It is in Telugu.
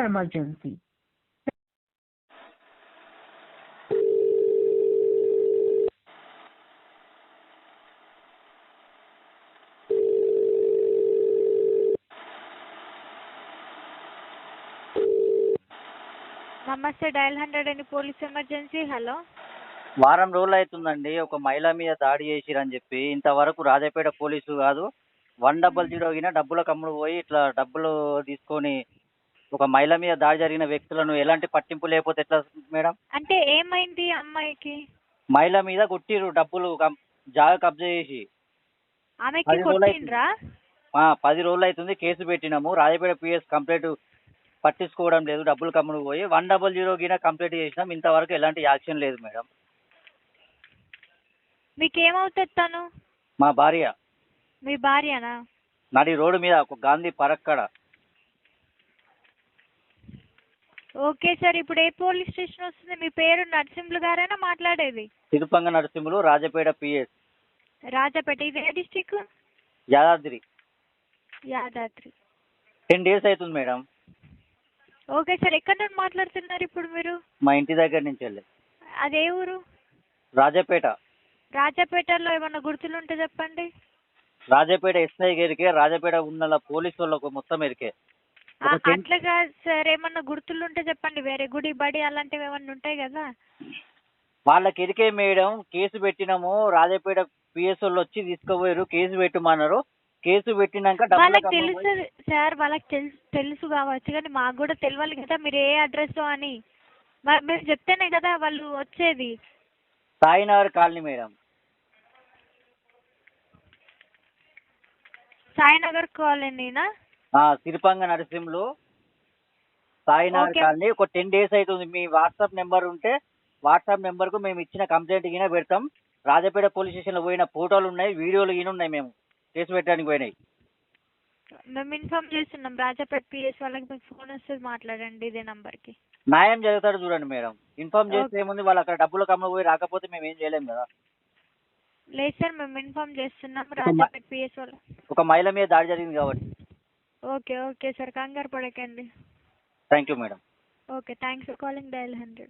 emergency. నమస్తే, డయల్ 100 అని పోలీస్ ఎమర్జెన్సీ. హలో. వారం రోజులు అవుతుందండి. ఒక మహిళ మీద దాడి చేసిరని చెప్పి ఇంతవరకు రాజాపేట పోలీసు కాదు 100 గిన డబ్బుల కమ్ముడు పోయి ఇట్లా డబ్బులు తీసుకొని ఒక మహిళ మీద దాడి జరిగిన వ్యక్తులను ఎలాంటి పట్టింపు లేకపోతే ఎట్లా మేడం? అంటే ఏమైంది అమ్మాయికి? మహిళ మీద కొట్టిరు డబ్బులు జాగా కబ్జా చేసి. ఆమెకి 10 రోజులు కొట్టిండ్రా? 10 రోజులు అవుతుంది. కేసు పెట్టినాము. రాజాపేట పిఎస్ కంప్లైంట్ పట్టించుకోవడం లేదు. డబ్బులు కమ్ముడు పోయి 100 గిన కంప్లైంట్ చేసినాం. ఇంతవరకు ఎలాంటి యాక్షన్ లేదు మేడం. మీకేమవుతుంది తను? మా భార్య. మీ భార్యనా? నడి రోడ్డు మీద ఒక గాంధీ పరక్కడ. ఓకే సార్, ఇప్పుడు ఏ పోలీస్ స్టేషన్ వస్తుంది? మీ పేరు నరసింహులు గారేనా మాట్లాడేది? తిరుపంగ నరసింహులు, రాజాపేట పిఎస్. రాజాపేట. ఇది ఏ డిస్టిక్? యాదాద్రి. యాదాద్రి. 10 days అవుతుంది మేడం. ఓకే సార్, ఎక్కడ నుండి మాట్లాడుతున్నారు ఇప్పుడు మీరు? మా ఇంటి దగ్గర నుంచి వెళ్ళి. అదే ఊరు? రాజాపేట. రాజాపేటలో ఏమన్నా గుర్తులు ఉంటే చెప్పండి. రాజాపేట ఎస్ఐ గారికి రాజాపేట ఉన్న పోలీసు వాళ్ళకు మొత్తం ఎరికే. అట్లా కాదు సార్, ఏమన్నా గుర్తులు ఉంటే చెప్పండి. వేరే గుడి బడి అలాంటివి ఏమన్నా ఉంటాయి కదా. వాళ్ళకి ఎరికే మేడం. కేసు పెట్టినాము. రాజాపేట పిఎస్ వాళ్ళు వచ్చి తీసుకుపోయారు. కేసు పెట్టమన్నారు. కేసు పెట్టినాక వాళ్ళకి తెలుసు సార్, వాళ్ళకి తెలుసు కావచ్చు, కానీ మాకు కూడా తెలియాలి కదా మీరు ఏ అడ్రస్ అని. మీరు చెప్తేనే కదా వాళ్ళు వచ్చేది. Sainagar colony madam. సాయినగర్ కాలనీనా? తిరుపంగ నరసింహులు, సాయినగర్ కాలనీ. ఒక 10 days అవుతుంది. మీ వాట్సాప్ నెంబర్ ఉంటే వాట్సాప్ నెంబర్కు మేము ఇచ్చిన కంప్లైంట్ గిన పెడతాం. రాజాపేట పోలీస్ స్టేషన్లో పోయిన ఫోటోలు ఉన్నాయి, వీడియోలు గిన ఉన్నాయి. మేము కేసు పెట్టడానికి పోయినాయి. మేము ఇన్ఫార్మ్ చేస్తున్నాం రాజాపేట పిఎస్ వాళ్ళకి. మీకు ఫోన్ వస్తుంది, మాట్లాడండి ఇదే నంబర్కి. న్యాయం జరుగుతాడు చూడండి మేడం. ఇన్ఫార్మ్ చేస్తే ఏముంది, వాళ్ళు అక్కడ డబ్బులు కమ్మ పోయి రాకపోతే మేము ఏం చేయలేము కదా. లేదు సార్, మేము ఇన్ఫార్మ్ చేస్తున్నాం రాజాపేట పిఎస్ వాళ్ళు. ఒక మహిళ మీద దాడి జరిగింది కాబట్టి. ఓకే సార్, కంగారు పడకండి. Thank you madam. Okay, thanks for calling dial 100.